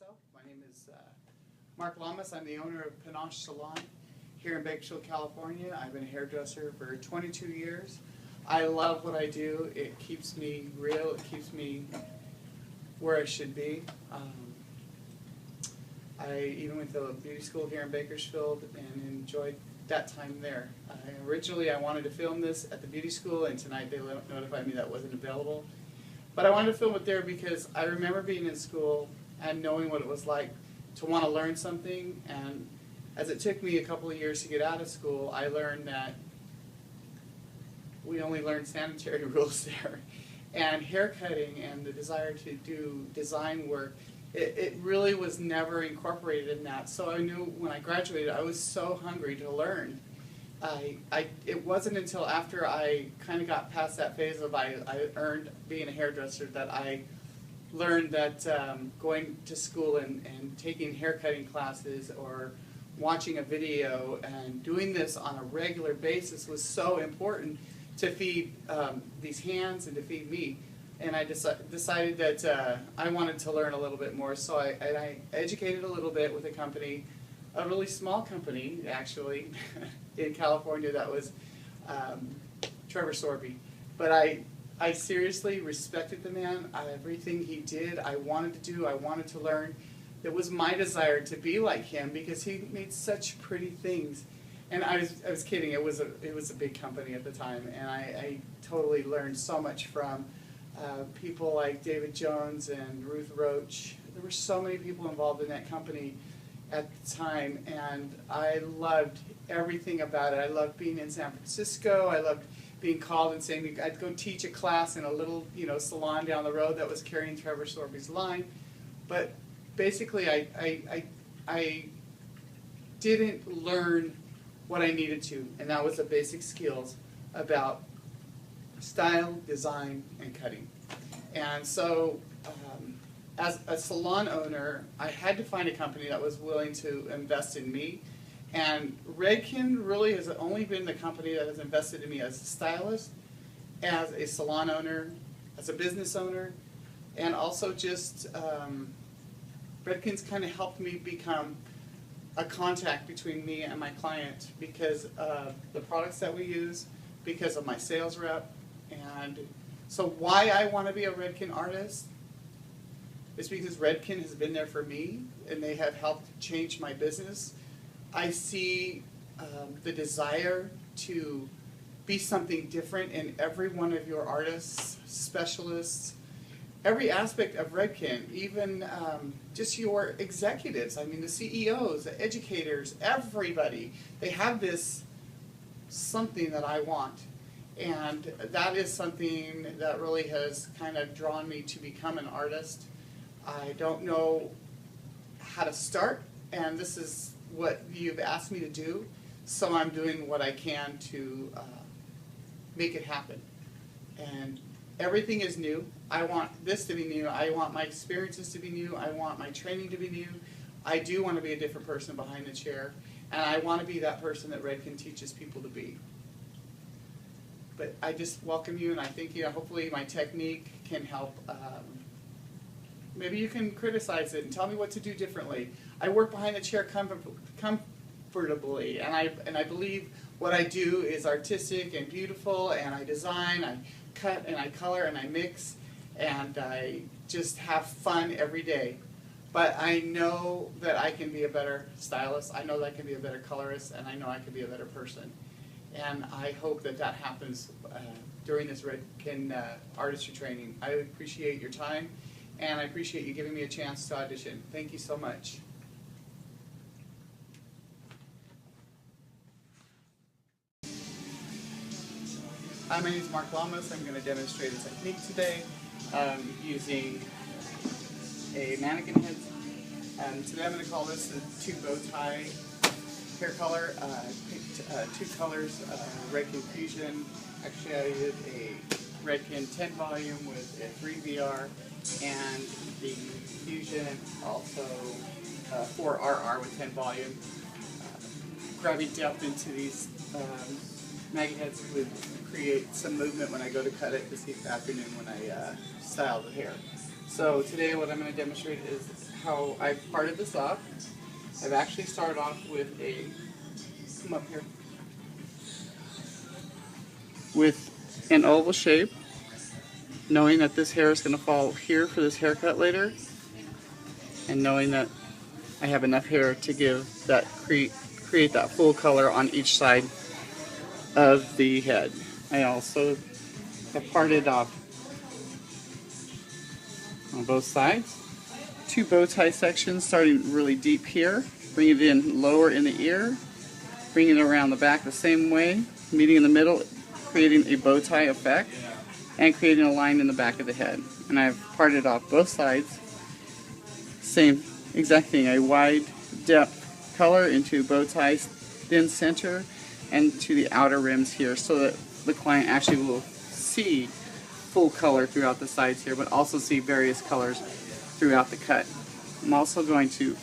myself. My name is Mark Lamas. I'm the owner of Panache Salon here in Bakersfield, California. I've been a hairdresser for 22 years. I love what I do. It keeps me real. It keeps me where I should be. I even went to beauty school here in Bakersfield and enjoyed that time there. Originally I wanted to film this at the beauty school, and tonight they notified me that wasn't available. But I wanted to film it there because I remember being in school and knowing what it was like to want to learn something, and as it took me a couple of years to get out of school, I learned that we only learned sanitary rules there. And haircutting and the desire to do design work, it really was never incorporated in that. So I knew when I graduated, I was so hungry to learn. It wasn't until after I kind of got past that phase of I earned being a hairdresser that I learned that going to school and taking haircutting classes or watching a video and doing this on a regular basis was so important to feed these hands and to feed me. And I decided that I wanted to learn a little bit more, so I educated a little bit with a company, a really small company actually, in California that was Trevor Sorby. But I seriously respected the man. Everything he did, I wanted to do, I wanted to learn. It was my desire to be like him because he made such pretty things. And I was kidding, it was a big company at the time, and I totally learned so much from people like David Jones and Ruth Roach. There were so many people involved in that company at the time, and I loved everything about it. I loved being in San Francisco. I loved being called and saying I'd go teach a class in a little salon down the road that was carrying Trevor Sorby's line. But basically I didn't learn what I needed to, and that was the basic skills about style, design, and cutting. And so as a salon owner, I had to find a company that was willing to invest in me. And Redken really has only been the company that has invested in me as a stylist, as a salon owner, as a business owner, and also just Redken's kind of helped me become a contact between me and my client because of the products that we use, because of my sales rep. And so why I want to be a Redken artist is because Redken has been there for me and they have helped change my business. I see the desire to be something different in every one of your artists, specialists, every aspect of Redken, even just your executives. I mean, the CEOs, the educators, everybody. They have this something that I want. And that is something that really has kind of drawn me to become an artist. I don't know how to start, and this is what you've asked me to do, so I'm doing what I can to make it happen. And everything is new. I want this to be new. I want my experiences to be new. I want my training to be new. I do want to be a different person behind the chair, and I want to be that person that Redken teaches people to be. But I just welcome you, and I think hopefully my technique can help. Maybe you can criticize it and tell me what to do differently. I work behind the chair comfortably, and I believe what I do is artistic and beautiful, and I design, I cut, and I color, and I mix, and I just have fun every day. But I know that I can be a better stylist, I know that I can be a better colorist, and I know I can be a better person. And I hope that that happens during this Redken artistry training. I appreciate your time, and I appreciate you giving me a chance to audition. Thank you so much. Hi, my name is Mark Lamas. I'm going to demonstrate a technique today using a mannequin head. Today I'm going to call this the two bow tie hair color. I picked two colors, Redken Fusion. Actually, I did a Redken 10 volume with a 3 VR, and the Fusion also 4 RR with 10 volume. Grabbing depth into these maggot heads would create some movement when I go to cut it this afternoon when I style the hair. So today what I'm going to demonstrate is how I've parted this off. I've actually started off with a, come up here, with an oval shape, knowing that this hair is going to fall here for this haircut later, and knowing that I have enough hair to give that create that full color on each side of the head. I also have parted off on both sides. Two bow tie sections starting really deep here, bring it in lower in the ear, bring it around the back the same way, meeting in the middle, creating a bow tie effect, and creating a line in the back of the head. And I've parted off both sides. Same exact thing, a wide depth color into bow ties, thin center, and to the outer rims here, so that the client actually will see full color throughout the sides here, but also see various colors throughout the cut. I'm also going to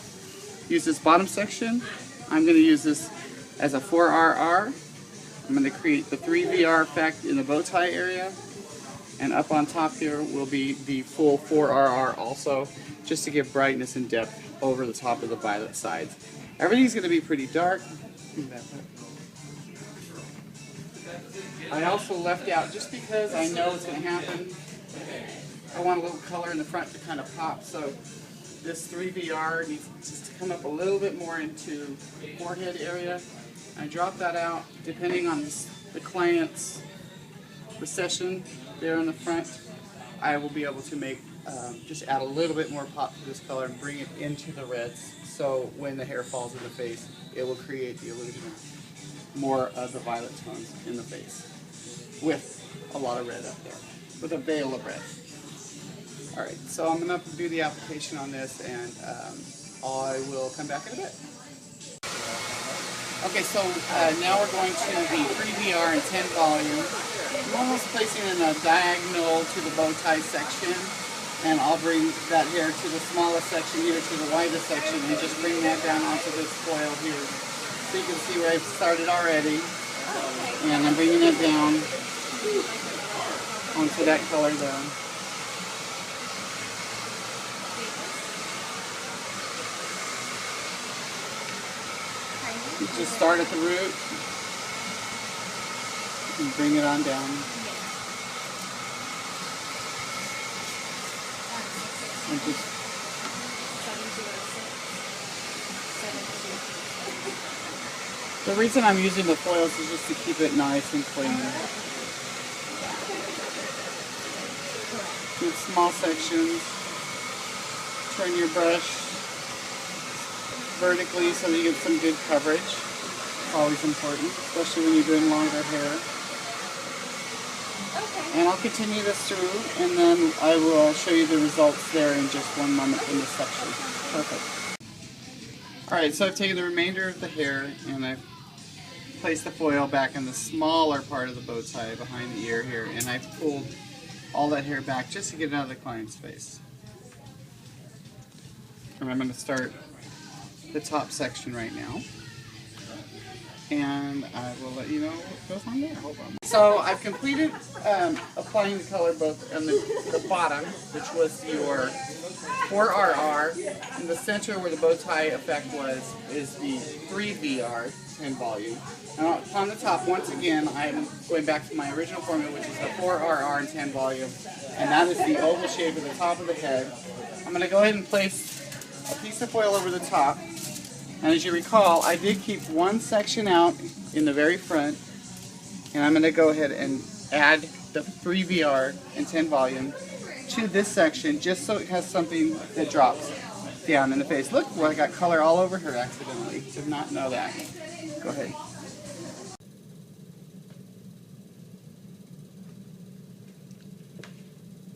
use this bottom section. I'm going to use this as a 4RR. I'm going to create the 3VR effect in the bow tie area, and up on top here will be the full 4RR also, just to give brightness and depth over the top of the violet sides. Everything's going to be pretty dark. I also left out, just because I know it's going to happen, I want a little color in the front to kind of pop, so this 3VR needs just to come up a little bit more into the forehead area. I drop that out depending on the client's recession there in the front. I will be able to make, just add a little bit more pop to this color and bring it into the reds, so when the hair falls in the face, it will create the illusion of more of the violet tones in the face, with a lot of red up there, with a veil of red. Alright, so I'm going to do the application on this, and I will come back in a bit. Okay, so now we're going to the 3VR and 10 volume. I'm almost placing in a diagonal to the bow tie section, and I'll bring that hair to the smallest section here, to the widest section, and just bring that down onto this foil here. So you can see where I've started already, and I'm bringing it down onto that color there. You just start at the root and bring it on down. And just the reason I'm using the foils is just to keep it nice and clean. Good small sections. Turn your brush vertically so that you get some good coverage. Always important, especially when you're doing longer hair. And I'll continue this through, and then I will show you the results there in just one moment in this section. Perfect. Alright, so I've taken the remainder of the hair and I've placed the foil back in the smaller part of the bow tie behind the ear here, and I've pulled all that hair back just to get it out of the client's face. And I'm going to start the top section right now, and I will let you know what goes on there. Hold on. So I've completed applying the color both on the bottom, which was your 4RR, and the center where the bow tie effect was is the 3VR 10 volume. Now on the top, once again, I'm going back to my original formula, which is the 4RR and 10 volume, and that is the oval shape at the top of the head. I'm going to go ahead and place a piece of foil over the top. And as you recall, I did keep one section out in the very front, and I'm going to go ahead and add the 3VR and 10 volume to this section just so it has something that drops down in the face. Look, well, I got color all over her accidentally. Did not know that. Go ahead.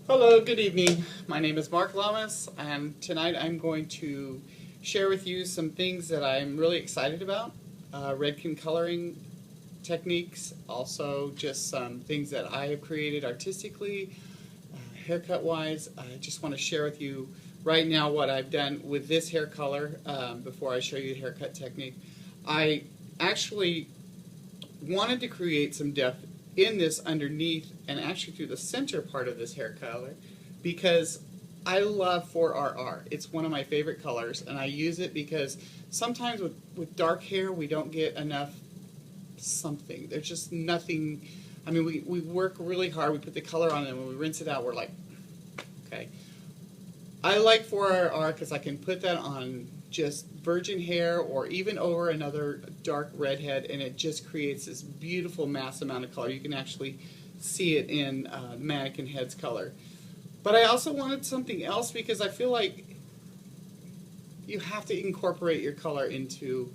Hello, good evening. My name is Mark Lamas, and tonight I'm going to share with you some things that I'm really excited about. Redken coloring techniques, also just some things that I have created artistically, haircut wise. I just want to share with you right now what I've done with this hair color before I show you the haircut technique. I actually wanted to create some depth in this underneath and actually through the center part of this hair color, because I love 4RR. It's one of my favorite colors, and I use it because sometimes with dark hair we don't get enough something. There's just nothing. I mean, we work really hard. We put the color on, and when we rinse it out, we're like, okay. I like 4RR because I can put that on just virgin hair or even over another dark redhead, and it just creates this beautiful mass amount of color. You can actually see it in mannequin head's color. But I also wanted something else because I feel like you have to incorporate your color into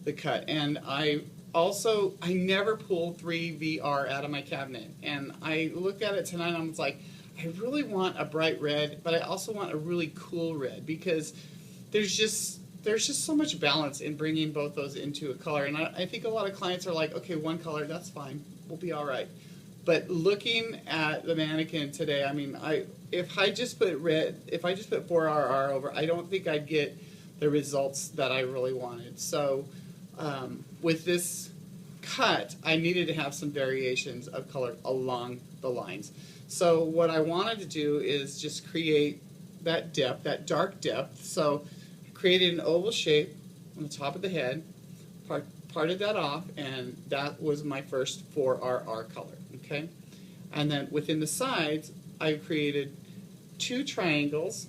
the cut. And I never pull 3VR out of my cabinet. And I look at it tonight and I was like, I really want a bright red, but I also want a really cool red because there's just so much balance in bringing both those into a color. And I think a lot of clients are like, okay, one color, that's fine, we'll be all right. But looking at the mannequin today, I mean, if I just put 4RR over, I don't think I'd get the results that I really wanted. So with this cut, I needed to have some variations of color along the lines. So what I wanted to do is just create that depth, that dark depth. So I created an oval shape on the top of the head, parted that off, and that was my first 4RR color. Okay, and then within the sides, I created 2 triangles,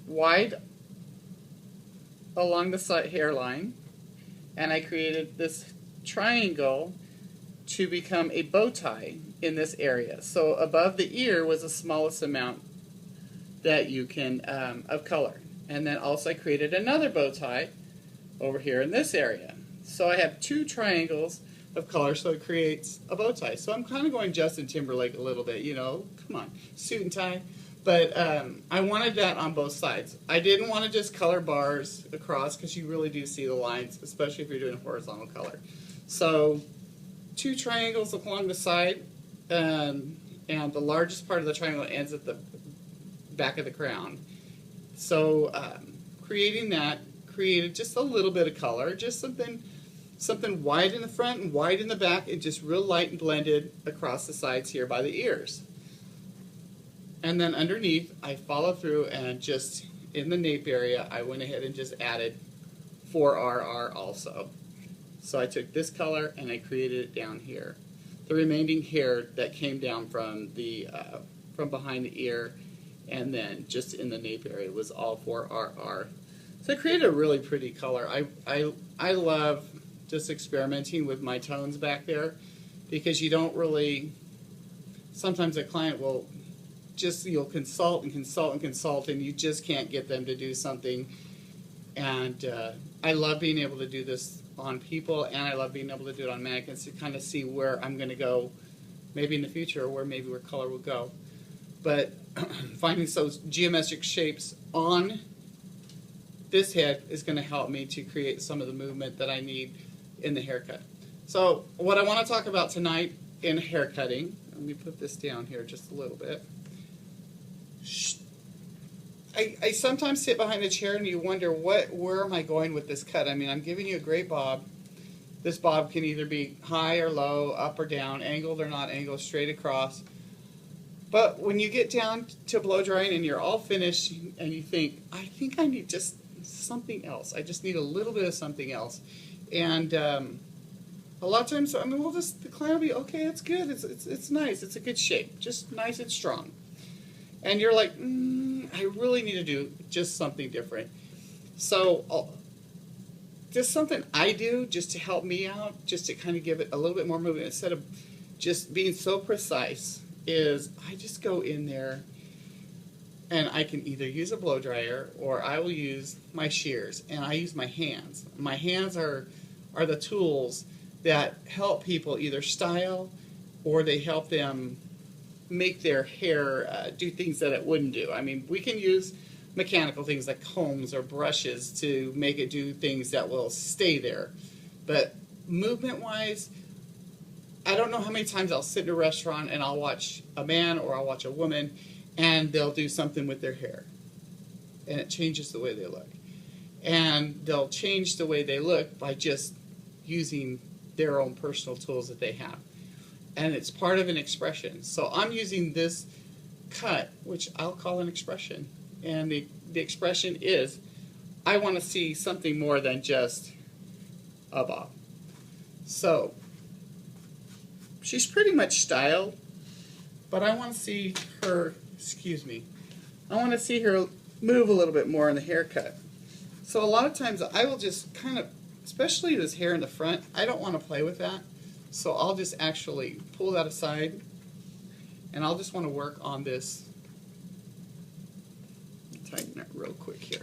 wide along the side hairline, and I created this triangle to become a bow tie in this area. So above the ear was the smallest amount that you can of color, and then also I created another bow tie over here in this area. So I have 2 triangles of color, so it creates a bow tie. So I'm kind of going Justin Timberlake a little bit, you know, come on, suit and tie. But I wanted that on both sides. I didn't want to just color bars across because you really do see the lines, especially if you're doing horizontal color. So 2 triangles along the side, and the largest part of the triangle ends at the back of the crown. So creating that created just a little bit of color, just something wide in the front and wide in the back, and just real light and blended across the sides here by the ears. And then underneath, I followed through and just in the nape area, I went ahead and just added 4RR also. So I took this color and I created it down here. The remaining hair that came down from behind the ear and then just in the nape area was all 4RR. So I created a really pretty color. I love just experimenting with my tones back there because you don't really, sometimes a client will you'll consult and consult and consult and you just can't get them to do something. And I love being able to do this on people, and I love being able to do it on mannequins to kind of see where I'm going to go maybe in the future, or where color will go. But finding those geometric shapes on this head is going to help me to create some of the movement that I need in the haircut. So what I want to talk about tonight in haircutting, let me put this down here just a little bit. I sometimes sit behind a chair and you wonder, where am I going with this cut? I mean, I'm giving you a great bob. This bob can either be high or low, up or down, angled or not angled, straight across. But when you get down to blow drying and you're all finished and you think, I think I need just something else. I just need a little bit of something else. And a lot of times, I mean, the client will be, okay, it's good, it's nice, it's a good shape, just nice and strong. And you're like, I really need to do just something different. So just something I do just to help me out, just to kind of give it a little bit more movement instead of just being so precise, is I just go in there and I can either use a blow dryer or I will use my shears, and I use my hands. My hands are the tools that help people either style or they help them make their hair do things that it wouldn't do. I mean, we can use mechanical things like combs or brushes to make it do things that will stay there. But movement-wise, I don't know how many times I'll sit in a restaurant and I'll watch a man or I'll watch a woman and they'll do something with their hair. And it changes the way they look. And they'll change the way they look by just using their own personal tools that they have. And it's part of an expression. So I'm using this cut, which I'll call an expression. And the expression is, I want to see something more than just a bob. So, she's pretty much styled, but I want to see her, I want to see her move a little bit more in the haircut. So a lot of times I will just kind of, especially this hair in the front, I don't want to play with that. So I'll just actually pull that aside, and I'll just want to work on this. Tighten that real quick here.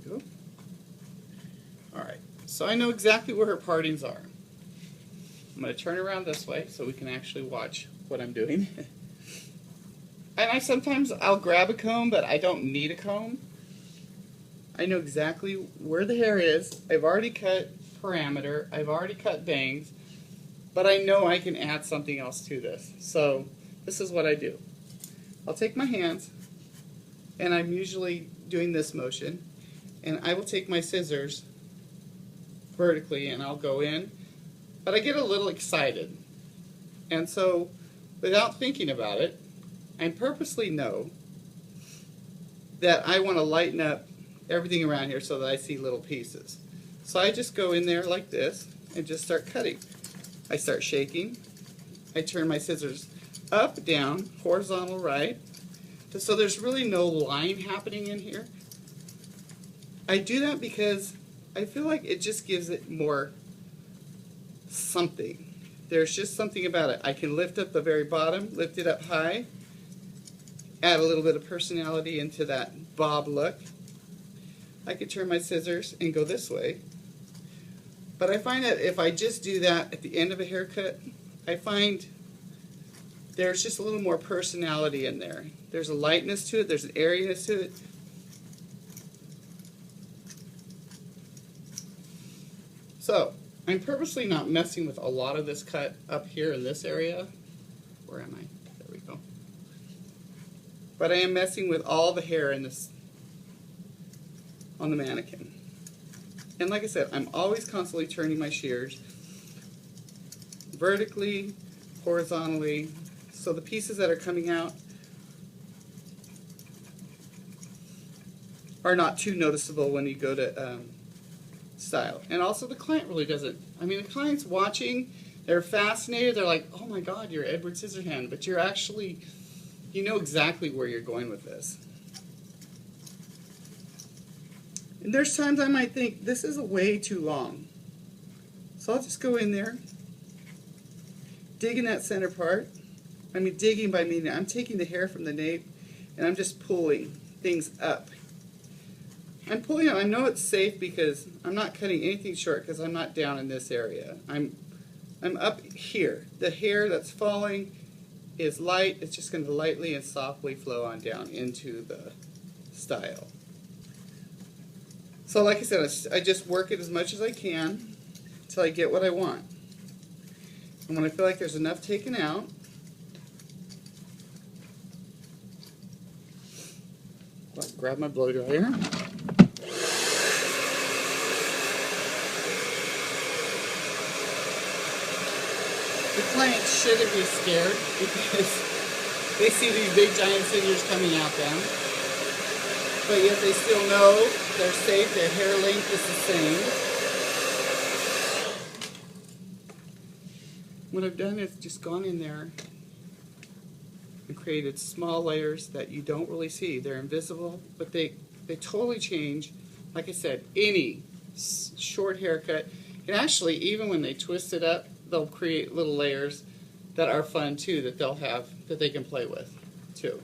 Go. All right, so I know exactly where her partings are. I'm going to turn around this way so we can actually watch what I'm doing. And sometimes I'll grab a comb, but I don't need a comb. I know exactly where the hair is. I've already cut parameter. I've already cut bangs. But I know I can add something else to this. So this is what I do. I'll take my hands, and I'm usually doing this motion. And I will take my scissors vertically, and I'll go in. But I get a little excited. And so, without thinking about it, I purposely know that I want to lighten up everything around here so that I see little pieces. So I just go in there like this and just start cutting. I start shaking. I turn my scissors up, down, horizontal, right. So there's really no line happening in here. I do that because I feel like it just gives it more something. There's just something about it. I can lift up the very bottom, lift it up high, add a little bit of personality into that bob look. I could turn my scissors and go this way. But I find that if I just do that at the end of a haircut, I find there's just a little more personality in there. There's a lightness to it, there's an airiness to it. So, I'm purposely not messing with a lot of this cut up here in this area. Where am I? There we go. But I am messing with all the hair in this, on the mannequin. And like I said, I'm always constantly turning my shears vertically, horizontally, so the pieces that are coming out are not too noticeable when you go to style. And also the client really doesn't, I mean, the client's watching, they're fascinated, they're like, oh my God, you're Edward Scissorhand, but you're actually, you know exactly where you're going with this. And there's times I might think, this is way too long. So I'll just go in there, dig in that center part. I mean, digging by meaning I'm taking the hair from the nape and I'm just pulling things up. I'm pulling up. I know it's safe because I'm not cutting anything short because I'm not down in this area. I'm up here. The hair that's falling is light. It's just going to lightly and softly flow on down into the style. So like I said, I just work it as much as I can until I get what I want. And when I feel like there's enough taken out, I'll grab my blow dryer. The client shouldn't be scared because they see these big giant scissors coming out them. But yet they still know they're safe, their hair length is the same. What I've done is just gone in there and created small layers that you don't really see. They're invisible, but they totally change, like I said, any short haircut. And actually, even when they twist it up, they'll create little layers that are fun too, that they'll have, that they can play with too.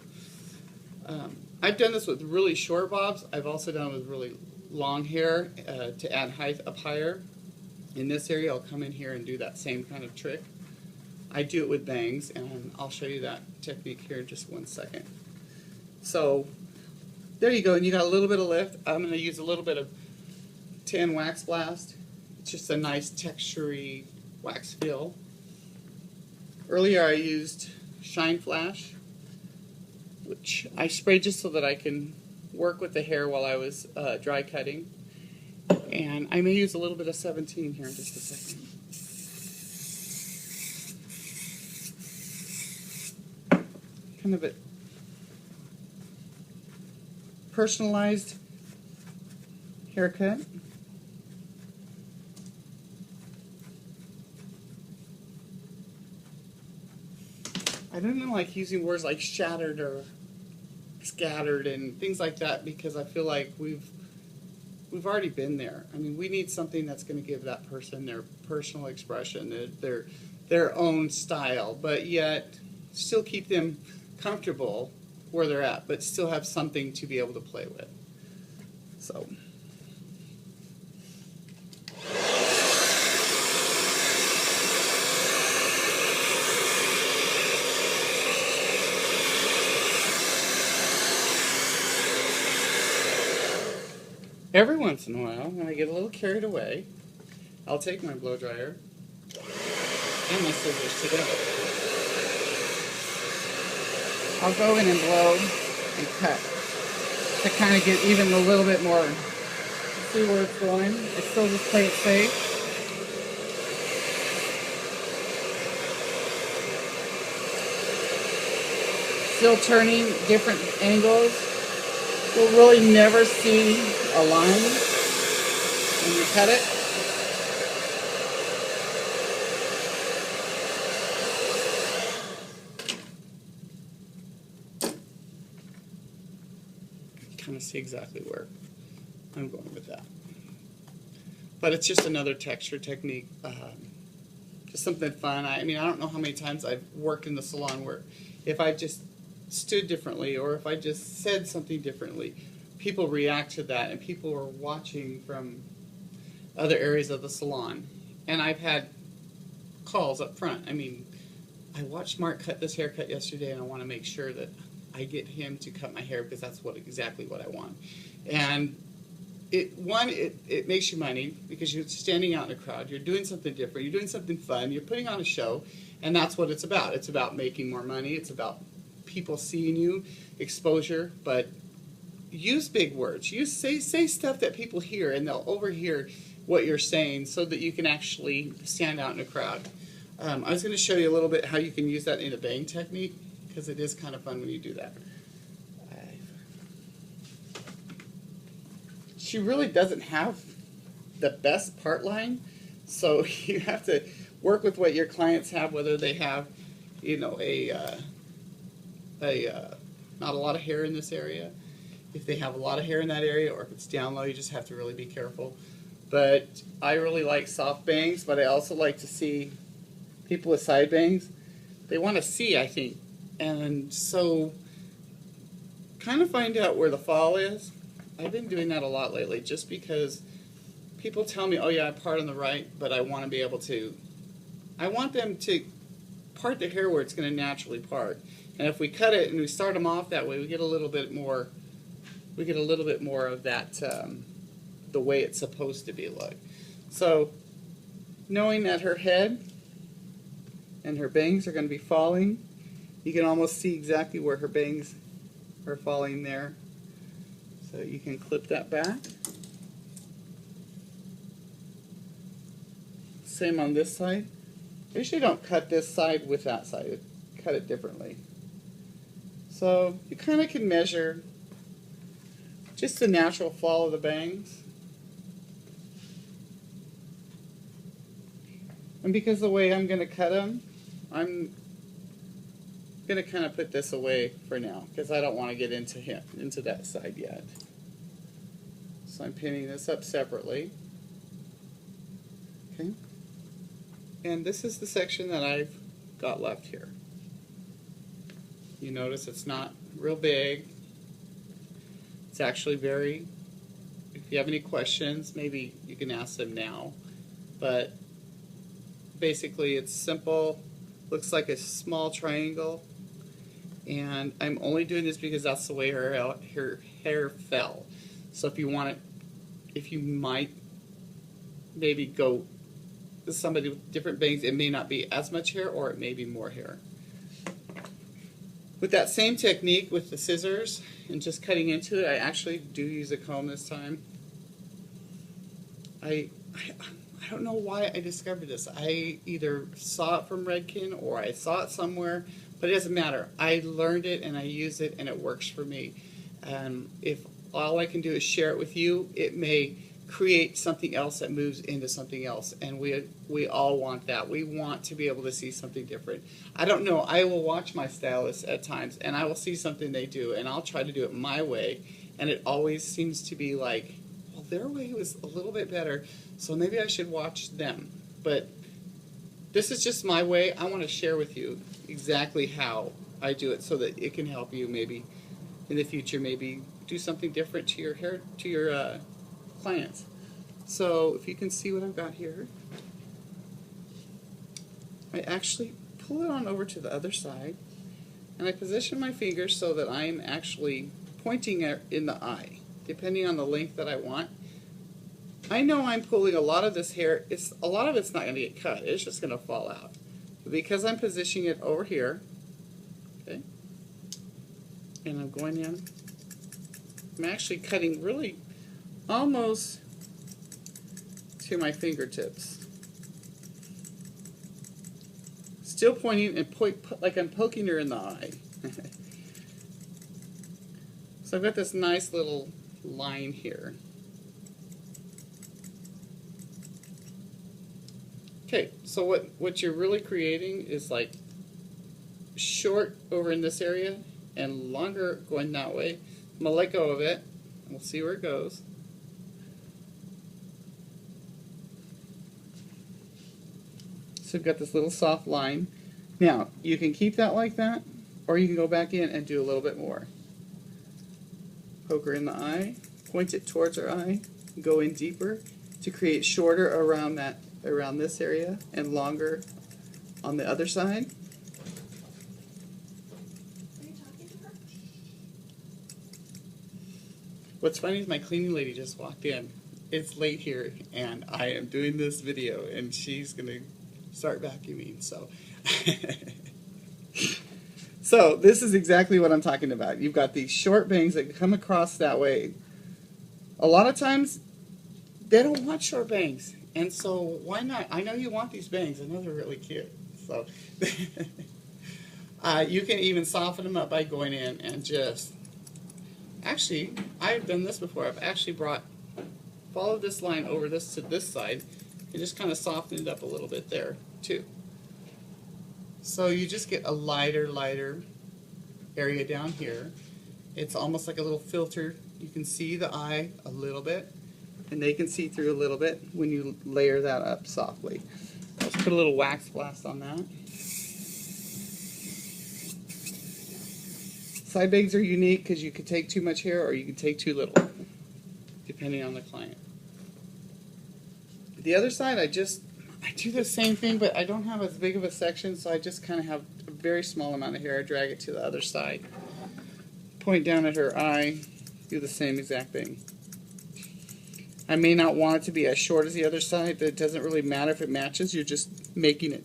I've done this with really short bobs. I've also done it with really long hair to add height up higher. In this area, I'll come in here and do that same kind of trick. I do it with bangs, and I'll show you that technique here in just 1 second. So there you go, and you got a little bit of lift. I'm going to use a little bit of tan wax blast. It's just a nice textury wax feel. Earlier I used Shine Flash, which I sprayed just so that I can work with the hair while I was dry cutting. And I may use a little bit of 17 here in just a second. Kind of a personalized haircut. I don't like using words like shattered or scattered and things like that because I feel like we've already been there. I mean, we need something that's going to give that person their personal expression, their own style, but yet still keep them comfortable where they're at, but still have something to be able to play with. So. Every once in a while, when I get a little carried away, I'll take my blow dryer and my scissors together. I'll go in and blow and cut to kind of get even a little bit more, see where it's going. I still just play it safe. Still turning different angles. You'll really never see a line when you cut it. Kind of see exactly where I'm going with that. But it's just another texture technique, just something fun. I mean, I don't know how many times I've worked in the salon where if I just stood differently or if I just said something differently, people react to that and people are watching from other areas of the salon. And I've had calls up front. I mean, I watched Mark cut this haircut yesterday and I want to make sure that I get him to cut my hair because that's exactly what I want. And it makes you money because you're standing out in a crowd, you're doing something different, you're doing something fun, you're putting on a show, and that's what it's about. It's about making more money, it's about people seeing you, exposure, but use big words. Say stuff that people hear and they'll overhear what you're saying so that you can actually stand out in a crowd. I was going to show you a little bit how you can use that in a bang technique because it is kind of fun when you do that. She really doesn't have the best part line, so you have to work with what your clients have, whether they have, you know, not a lot of hair in this area. If they have a lot of hair in that area, or if it's down low, you just have to really be careful. But I really like soft bangs, but I also like to see people with side bangs. They want to see, I think. And so kind of find out where the fall is. I've been doing that a lot lately just because people tell me, oh yeah, I part on the right, but I want to be able to, I want them to part the hair where it's going to naturally part. And if we cut it and we start them off that way, we get a little bit more of that, the way it's supposed to be look. So knowing that her head and her bangs are going to be falling, you can almost see exactly where her bangs are falling there. So you can clip that back. Same on this side. I usually don't cut this side with that side. I cut it differently. So you kind of can measure just the natural fall of the bangs. And because the way I'm going to cut them, I'm going to kind of put this away for now because I don't want to get into that side yet. So I'm pinning this up separately. Okay. And this is the section that I've got left here. You notice it's not real big. It's actually very, if you have any questions, maybe you can ask them now. But basically it's simple, looks like a small triangle. And I'm only doing this because that's the way her hair fell. So if you want it, if you might maybe go somebody with different bangs, it may not be as much hair or it may be more hair. With that same technique with the scissors and just cutting into it, I actually do use a comb this time. I don't know why I discovered this. I either saw it from Redken or I saw it somewhere, but it doesn't matter. I learned it and I use it and it works for me. If all I can do is share it with you, it may create something else that moves into something else, and we all want that. We want to be able to see something different. I don't know, I will watch my stylists at times and I will see something they do and I'll try to do it my way, and it always seems to be like, well, their way was a little bit better, so maybe I should watch them. But this is just my way. I want to share with you exactly how I do it so that it can help you maybe in the future, maybe do something different to your hair, to your clients. So if you can see what I've got here, I actually pull it on over to the other side and I position my fingers so that I'm actually pointing in the eye, depending on the length that I want. I know I'm pulling a lot of this hair, a lot of it's not going to get cut, it's just going to fall out. But because I'm positioning it over here, okay, and I'm going in, I'm actually cutting really almost to my fingertips. Still pointing and like I'm poking her in the eye. So I've got this nice little line here. Okay, so what you're really creating is like short over in this area and longer going that way. I'm going to let go of it and we'll see where it goes. So we've got this little soft line. Now, you can keep that like that, or you can go back in and do a little bit more. Poke her in the eye, point it towards her eye, go in deeper to create shorter around this area and longer on the other side. Are you talking to her? What's funny is my cleaning lady just walked in. It's late here, and I am doing this video, and she's going to start vacuuming, so. So this is exactly what I'm talking about. You've got these short bangs that come across that way. A lot of times, they don't want short bangs, and so why not? I know you want these bangs. I know they're really cute. So you can even soften them up by going in and just, actually, I've done this before. I've actually followed this line over this to this side and just kind of softened it up a little bit there too. So you just get a lighter area down here. It's almost like a little filter. You can see the eye a little bit, and they can see through a little bit when you layer that up softly. Let's put a little wax blast on that. Side bangs are unique because you can take too much hair or you can take too little, depending on the client. The other side, I do the same thing, but I don't have as big of a section, so I just kind of have a very small amount of hair. I drag it to the other side, point down at her eye, do the same exact thing. I may not want it to be as short as the other side, but it doesn't really matter if it matches. You're just making it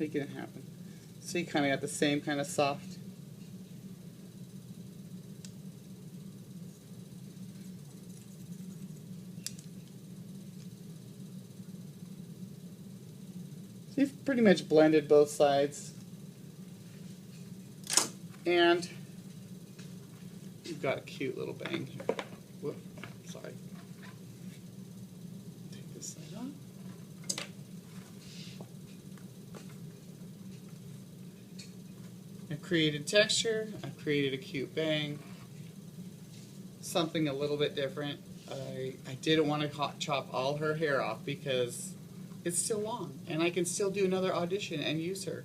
happen. So you kind of got the same kind of soft. So you've pretty much blended both sides. And you've got a cute little bang here. Whoop, sorry. Take this side off. I've created texture, I've created a cute bang, something a little bit different. I didn't want to chop all her hair off because it's still long, and I can still do another audition and use her.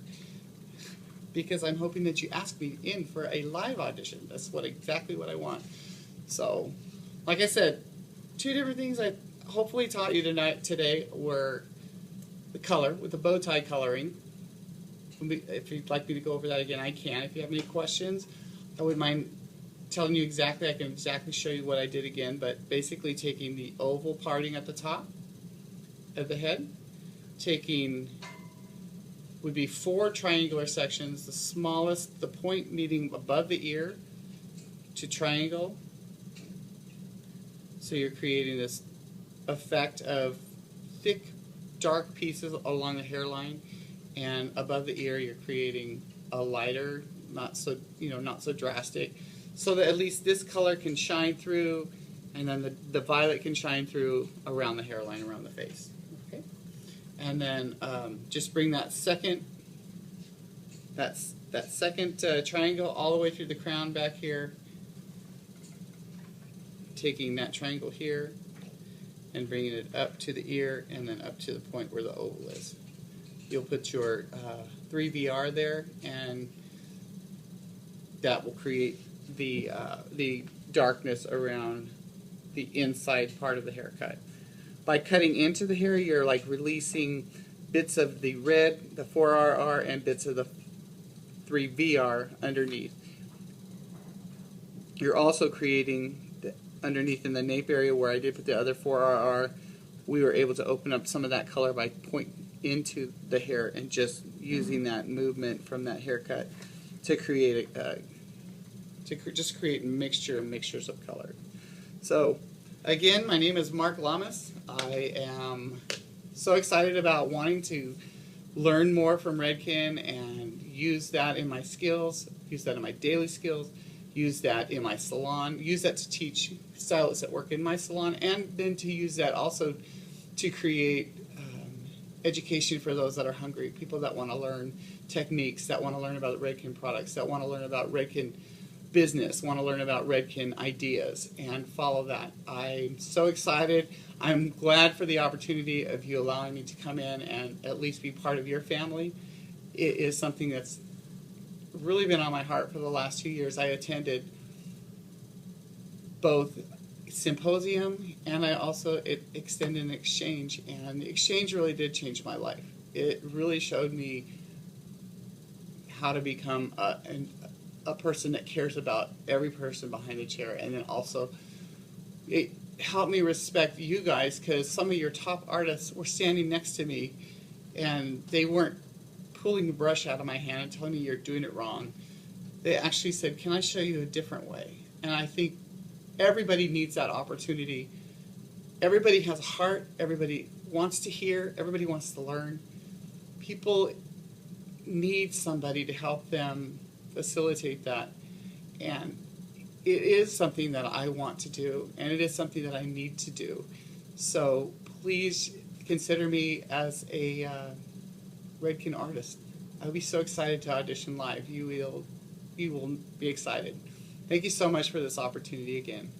Because I'm hoping that you ask me in for a live audition. That's exactly what I want. So, like I said, two different things I hopefully taught you today were the color with the bow tie coloring. If you'd like me to go over that again, I can. If you have any questions, I wouldn't mind telling you exactly, I can exactly show you what I did again, but basically taking the oval parting at the top of the head, taking, would be 4 triangular sections, the smallest, the point meeting above the ear to triangle. So you're creating this effect of thick, dark pieces along the hairline, and above the ear you're creating a lighter, not so, not so drastic, so that at least this color can shine through, and then the violet can shine through around the hairline, around the face. Okay, and then just bring that second triangle all the way through the crown back here, taking that triangle here and bringing it up to the ear and then up to the point where the oval is. You'll put your 3VR there, and that will create the darkness around the inside part of the haircut. By cutting into the hair, you're like releasing bits of the red, the 4RR, and bits of the 3VR underneath. You're also creating underneath in the nape area where I did put the other 4RR, we were able to open up some of that color by pointing into the hair and just using that movement from that haircut to create just create mixtures of color. So again, my name is Mark Lamas. I am so excited about wanting to learn more from Redken and use that in my skills, use that in my daily skills, use that in my salon, use that to teach stylists that work in my salon, and then to use that also to create education for those that are hungry, people that want to learn techniques, that want to learn about Redken products, that want to learn about Redken business, want to learn about Redken ideas, and follow that. I'm so excited. I'm glad for the opportunity of you allowing me to come in and at least be part of your family. It is something that's really been on my heart for the last 2 years. I attended both symposium and I also extended an exchange, and the exchange really did change my life. It really showed me how to become a person that cares about every person behind the chair, and then also it helped me respect you guys, because some of your top artists were standing next to me and they weren't pulling the brush out of my hand and telling me you're doing it wrong. They actually said, can I show you a different way? And I think everybody needs that opportunity. Everybody has a heart. Everybody wants to hear. Everybody wants to learn. People need somebody to help them facilitate that. And it is something that I want to do, and it is something that I need to do. So please consider me as a Redken artist. I'll be so excited to audition live. You will be excited. Thank you so much for this opportunity again.